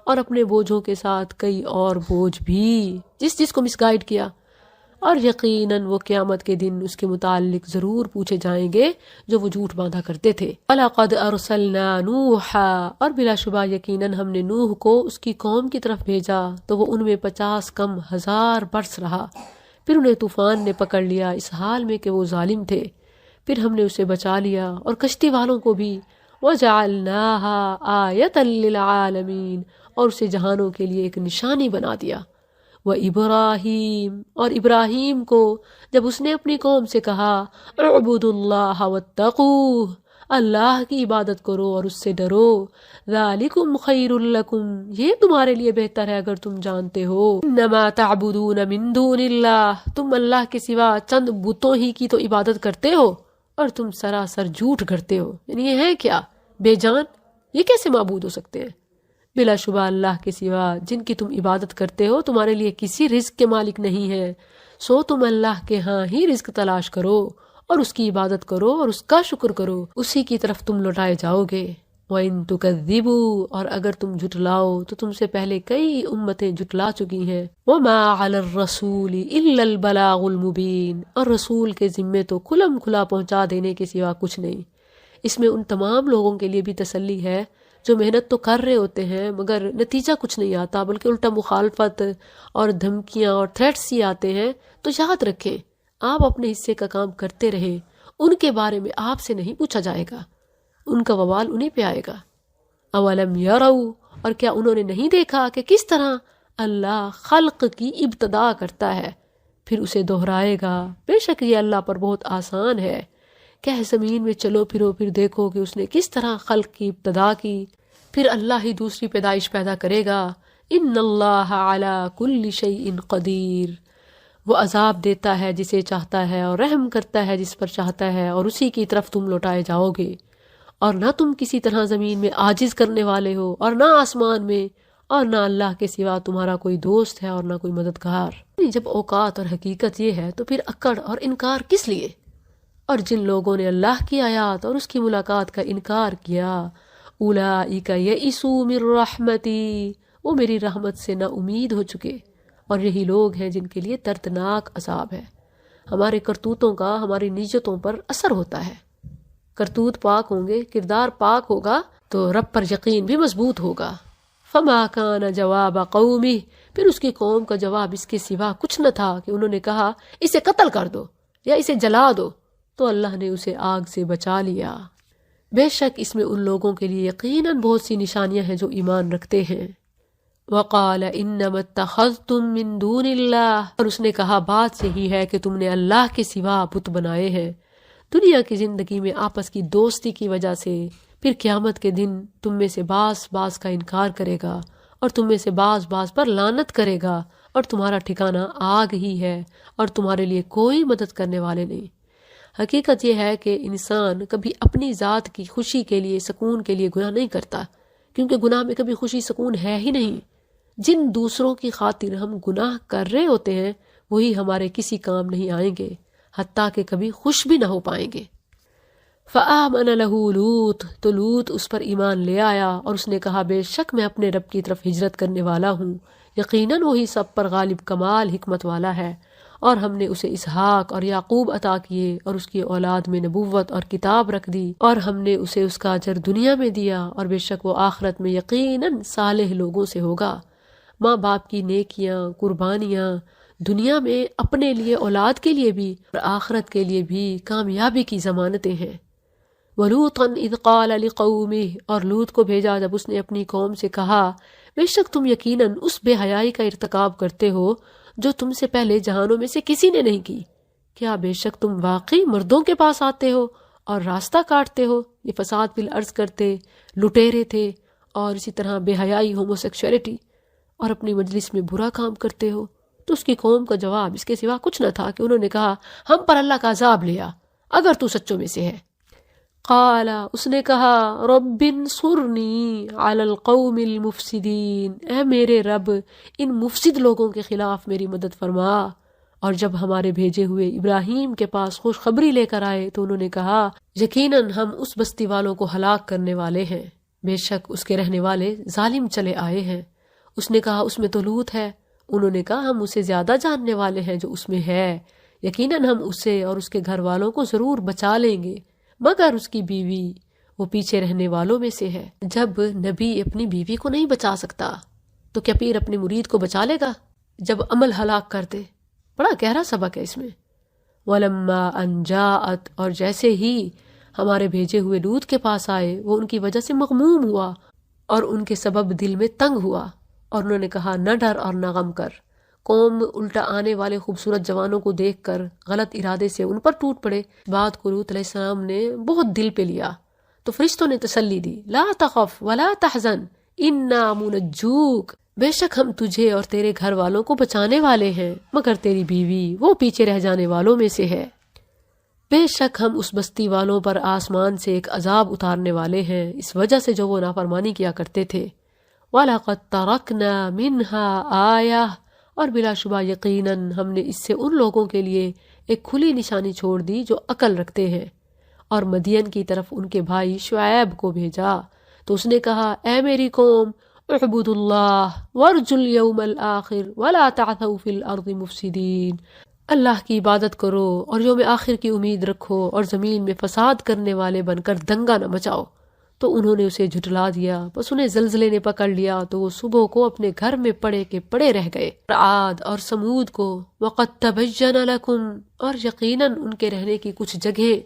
اور اپنے بوجھوں کے ساتھ کئی اور بوجھ بھی، جس کو مس گائیڈ کیا، اور یقیناً وہ قیامت کے دن اس کے متعلق ضرور پوچھے جائیں گے جو وہ جھوٹ باندھا کرتے تھے۔ وَلَقَدْ أَرْسَلْنَا نُوحًا، اور بلا شبہ یقیناً ہم نے نوح کو اس کی قوم کی طرف بھیجا تو وہ ان میں 50 کم 1000 برس رہا، پھر انہیں طوفان نے پکڑ لیا اس حال میں کہ وہ ظالم تھے، پھر ہم نے اسے بچا لیا اور کشتی والوں کو بھی، وَجَعَلْنَاهَا آیَةً لِلْعَالَمِينَ، اور اسے جہانوں کے لیے ایک نشانی بنا دیا۔ وَإِبْرَاهِيمَ، اور ابراہیم کو جب اس نے اپنی قوم سے کہا اعبدوا اللہ واتقوہ، اللہ کی عبادت کرو اور اس سے ڈرو، ذالکم خیر لکم، یہ تمہارے لیے بہتر ہے اگر تم جانتے ہو، انما تعبدون من دون اللہ، تم اللہ کے سوا چند بتوں ہی کی تو عبادت کرتے ہو اور تم سراسر جھوٹ گھڑتے ہو۔ یعنی یہ ہے کیا؟ بے جان، یہ کیسے معبود ہو سکتے ہیں؟ بلا شبہ اللہ کے سوا جن کی تم عبادت کرتے ہو تمہارے لیے کسی رزق کے مالک نہیں ہے، سو تم اللہ کے ہاں ہی رزق تلاش کرو اور اس کی عبادت کرو اور اس کا شکر کرو، اسی کی طرف تم لوٹائے جاؤ گے۔ وَإِن تُكَذِّبُوا، اور اگر تم جھٹلاؤ تو تم سے پہلے کئی امتیں جھٹلا چکی ہیں۔ وَمَا عَلَى الرَّسُولِ إِلَّا الْبَلَاغُ الْمُبِينُ، اور رسول کے ذمے تو کھلم کھلا پہنچا دینے کے سوا کچھ نہیں۔ اس میں ان تمام لوگوں کے لیے بھی تسلی ہے جو محنت تو کر رہے ہوتے ہیں مگر نتیجہ کچھ نہیں آتا، بلکہ الٹا مخالفت اور دھمکیاں اور تھریٹس ہی آتے ہیں۔ تو یاد رکھیں، آپ اپنے حصے کا کام کرتے رہیں، ان کے بارے میں آپ سے نہیں پوچھا جائے گا، ان کا وبال انہیں پہ آئے گا۔ اولم یروا، اور کیا انہوں نے نہیں دیکھا کہ کس طرح اللہ خلق کی ابتدا کرتا ہے پھر اسے دہرائے گا، بے شک یہ اللہ پر بہت آسان ہے۔ کہ زمین میں چلو پھرو پھر دیکھو کہ اس نے کس طرح خلق کی ابتدا کی، پھر اللہ ہی دوسری پیدائش پیدا کرے گا۔ ان اللہ علی کل شیء قدیر، وہ عذاب دیتا ہے جسے چاہتا ہے اور رحم کرتا ہے جس پر چاہتا ہے، اور اسی کی طرف تم لوٹائے جاؤ گے۔ اور نہ تم کسی طرح زمین میں عاجز کرنے والے ہو اور نہ آسمان میں، اور نہ اللہ کے سوا تمہارا کوئی دوست ہے اور نہ کوئی مددگار۔ جب اوقات اور حقیقت یہ ہے تو پھر اکڑ اور انکار کس لیے؟ اور جن لوگوں نے اللہ کی آیات اور اس کی ملاقات کا انکار کیا، اولئک یئسوا من رحمتی، وہ میری رحمت سے نا امید ہو چکے، اور یہی لوگ ہیں جن کے لیے دردناک عذاب ہے۔ ہمارے کرتوتوں کا ہماری نیتوں پر اثر ہوتا ہے، کرتوت پاک ہوں گے، کردار پاک ہوگا تو رب پر یقین بھی مضبوط ہوگا۔ فما کان جواب قومہ، پھر اس کی قوم کا جواب اس کے سوا کچھ نہ تھا کہ انہوں نے کہا اسے قتل کر دو یا اسے جلا دو، تو اللہ نے اسے آگ سے بچا لیا۔ بے شک اس میں ان لوگوں کے لیے یقیناً بہت سی نشانیاں ہیں جو ایمان رکھتے ہیں۔ وقال انما اتخذتم من دون اللہ، اور اس نے کہا بات یہی ہے کہ تم نے اللہ کے سوا بت بنائے ہیں دنیا کی زندگی میں آپس کی دوستی کی وجہ سے، پھر قیامت کے دن تم میں سے بعض کا انکار کرے گا اور تم میں سے بعض پر لعنت کرے گا، اور تمہارا ٹھکانہ آگ ہی ہے اور تمہارے لیے کوئی مدد کرنے والے نہیں۔ حقیقت یہ ہے کہ انسان کبھی اپنی ذات کی خوشی کے لیے، سکون کے لیے گناہ نہیں کرتا، کیونکہ گناہ میں کبھی خوشی سکون ہے ہی نہیں۔ جن دوسروں کی خاطر ہم گناہ کر رہے ہوتے ہیں وہی ہمارے کسی کام نہیں آئیں گے، حتیٰ کہ کبھی خوش بھی نہ ہو پائیں گے۔ فآمن لہ لوط، تو لوط اس پر ایمان لے آیا اور اس نے کہا بے شک میں اپنے رب کی طرف ہجرت کرنے والا ہوں، یقیناً وہی سب پر غالب کمال حکمت والا ہے۔ اور ہم نے اسے اسحاق اور یعقوب عطا کیے اور اس کی اولاد میں نبوت اور کتاب رکھ دی، اور ہم نے اسے اس کا اجر دنیا میں دیا، اور بے شک وہ آخرت میں یقیناً صالح لوگوں سے ہوگا۔ ماں باپ کی نیکیاں، قربانیاں دنیا میں اپنے لیے، اولاد کے لیے بھی اور آخرت کے لیے بھی کامیابی کی ضمانتیں ہیں۔ وَلُوطًا إِذْ قَالَ لِقَوْمِهِ، اور لوط کو بھیجا جب اس نے اپنی قوم سے کہا بے شک تم یقیناً اس بے حیائی کا ارتکاب کرتے ہو جو تم سے پہلے جہانوں میں سے کسی نے نہیں کی۔ کیا بے شک تم واقعی مردوں کے پاس آتے ہو اور راستہ کاٹتے ہو؟ یہ فساد فی الارض کرتے، لٹیرے تھے، اور اسی طرح بے حیائی، ہومو سیکشولیٹی، اور اپنی مجلس میں برا کام کرتے ہو۔ تو اس کی قوم کا جواب اس کے سوا کچھ نہ تھا کہ انہوں نے کہا ہم پر اللہ کا عذاب لیا اگر تو سچوں میں سے ہے۔ قال، اس نے کہا رب انصرنی علی القوم المفسدین، اے میرے رب ان مفسد لوگوں کے خلاف میری مدد فرما۔ اور جب ہمارے بھیجے ہوئے ابراہیم کے پاس خوشخبری لے کر آئے تو انہوں نے کہا یقیناً ہم اس بستی والوں کو ہلاک کرنے والے ہیں۔ بے شک اس کے رہنے والے ظالم چلے آئے ہیں۔ اس نے کہا اس میں تو لوط ہے۔ انہوں نے کہا ہم اسے زیادہ جاننے والے ہیں جو اس میں ہے، یقیناً ہم اسے اور اس کے گھر والوں کو ضرور بچا لیں گے مگر اس کی بیوی، وہ پیچھے رہنے والوں میں سے ہے۔ جب نبی اپنی بیوی کو نہیں بچا سکتا تو کیا پیر اپنے مرید کو بچا لے گا؟ جب عمل ہلاک کر دے، بڑا گہرا سبق ہے اس میں۔ وَلَمَّا أَن جَاءَتْ، اور جیسے ہی ہمارے بھیجے ہوئے لوط کے پاس آئے وہ ان کی وجہ سے مغموم ہوا اور ان کے سبب دل میں تنگ ہوا، اور انہوں نے کہا نہ ڈر اور نہ غم کر۔ قوم الٹا آنے والے خوبصورت جوانوں کو دیکھ کر غلط ارادے سے ان پر ٹوٹ پڑے۔ بات کو لوط علیہ السلام نے بہت دل پہ لیا تو فرشتوں نے تسلی دی، لا تخف ولا تحزن انا منجوک، بے شک ہم تجھے اور تیرے گھر والوں کو بچانے والے ہیں مگر تیری بیوی وہ پیچھے رہ جانے والوں میں سے ہے۔ بے شک ہم اس بستی والوں پر آسمان سے ایک عذاب اتارنے والے ہیں اس وجہ سے جو وہ نافرمانی کیا کرتے تھے۔ وَلَقَدْ تَرَكْنَا مِنْهَا آیَةً، اور بلا شبہ یقیناً ہم نے اس سے ان لوگوں کے لیے ایک کھلی نشانی چھوڑ دی جو عقل رکھتے ہیں۔ اور مدین کی طرف ان کے بھائی شعیب کو بھیجا تو اس نے کہا اے میری قوم اعبدوا اللہ وارجوا اليوم الآخر ولا تعثوا في الارض مفسدین، اللہ کی عبادت کرو اور یوم آخر کی امید رکھو اور زمین میں فساد کرنے والے بن کر دنگا نہ مچاؤ۔ تو انہوں نے اسے جھٹلا دیا، بس انہیں زلزلے نے پکڑ لیا تو وہ صبح کو اپنے گھر میں پڑے کے پڑے رہ گئے۔ عاد اور سمود کو وقد تبین لکم، اور یقیناً ان کے رہنے کی کچھ جگہیں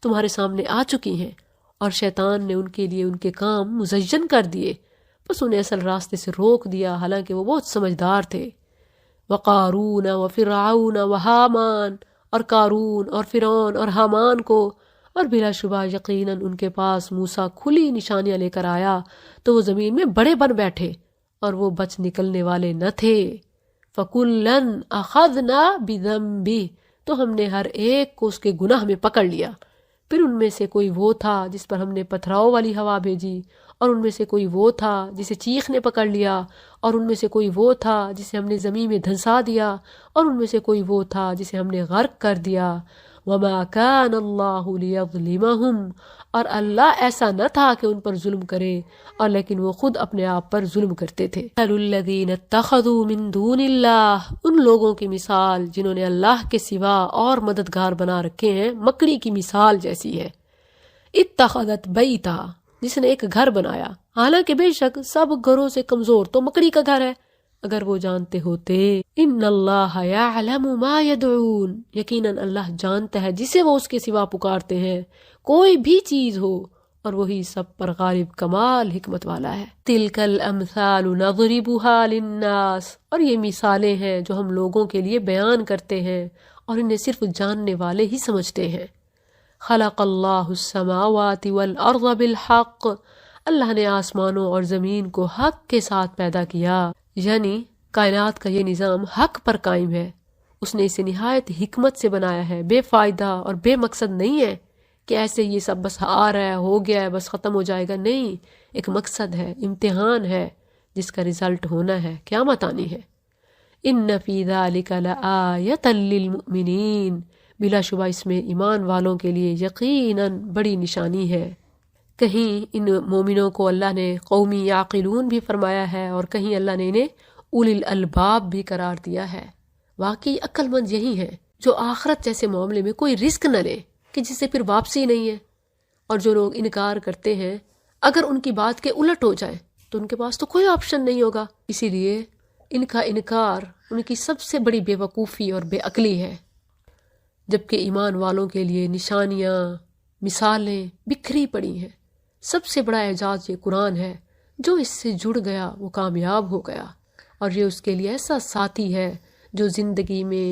تمہارے سامنے آ چکی ہیں، اور شیطان نے ان کے لیے ان کے کام مزین کر دیے، بس انہیں اصل راستے سے روک دیا حالانکہ وہ بہت سمجھدار تھے۔ وقارون وفرعون وحامان، اور قارون اور فرعون اور حامان کو، اور بلا شبہ یقیناً ان کے پاس موسیٰ کھلی نشانیاں لے کر آیا تو وہ زمین میں بڑے بن بیٹھے اور وہ بچ نکلنے والے نہ تھے۔ فَكُلًّا أَخَذْنَا بِذَنبِهِ، تو ہم نے ہر ایک کو اس کے گناہ میں پکڑ لیا۔ پھر ان میں سے کوئی وہ تھا جس پر ہم نے پتھراؤ والی ہوا بھیجی، اور ان میں سے کوئی وہ تھا جسے چیخ نے پکڑ لیا، اور ان میں سے کوئی وہ تھا جسے ہم نے زمین میں دھنسا دیا، اور ان میں سے کوئی وہ تھا جسے ہم نے غرق کر دیا۔ وَمَا كَانَ اللَّهُ لِيَظْلِمَهُمْ، اور اللہ ایسا نہ تھا کہ ان پر ظلم کرے، اور لیکن وہ خود اپنے آپ پر ظلم کرتے تھے۔ الَّذِينَ اتَّخَذُوا مِن دُونِ اللَّهِ، ان لوگوں کی مثال جنہوں نے اللہ کے سوا اور مددگار بنا رکھے ہیں مکڑی کی مثال جیسی ہے۔ اتخذت بیتا، جس نے ایک گھر بنایا، حالانکہ بے شک سب گھروں سے کمزور تو مکڑی کا گھر ہے۔ اگر وہ جانتے ہوتے ان اللہ یعلم ما یدعون، یقیناً اللہ جانتا ہے جسے وہ اس کے سوا پکارتے ہیں، کوئی بھی چیز ہو، اور وہی سب پر غالب کمال حکمت والا ہے۔ تلک الامثال نضربها للناس، اور یہ مثالیں ہیں جو ہم لوگوں کے لیے بیان کرتے ہیں اور انہیں صرف جاننے والے ہی سمجھتے ہیں۔ خلق اللہ السماوات والارض بالحق، اللہ نے آسمانوں اور زمین کو حق کے ساتھ پیدا کیا، یعنی کائنات کا یہ نظام حق پر قائم ہے۔ اس نے اسے نہایت حکمت سے بنایا ہے، بے فائدہ اور بے مقصد نہیں ہے کہ ایسے یہ سب بس آ رہا ہے، ہو گیا ہے، بس ختم ہو جائے گا، نہیں، ایک مقصد ہے، امتحان ہے جس کا رزلٹ ہونا ہے، قیامت آنی ہے۔ ان فی ذلک لآیۃ للمؤمنین، بلا شبہ اس میں ایمان والوں کے لیے یقیناً بڑی نشانی ہے۔ کہیں ان مومنوں کو اللہ نے قومی یعقلون بھی فرمایا ہے اور کہیں اللہ نے انہیں اولی الالباب بھی قرار دیا ہے۔ واقعی عقل مند یہی ہے جو آخرت جیسے معاملے میں کوئی رسک نہ لے کہ جس سے پھر واپسی نہیں ہے، اور جو لوگ انکار کرتے ہیں اگر ان کی بات کے الٹ ہو جائے تو ان کے پاس تو کوئی آپشن نہیں ہوگا، اسی لیے ان کا انکار ان کی سب سے بڑی بے وقوفی اور بے عقلی ہے۔ جبکہ ایمان والوں کے لیے نشانیاں، مثالیں بکھری پڑی ہیں۔ سب سے بڑا اعجاز یہ قرآن ہے، جو اس سے جڑ گیا وہ کامیاب ہو گیا، اور یہ اس کے لیے ایسا ساتھی ہے جو زندگی میں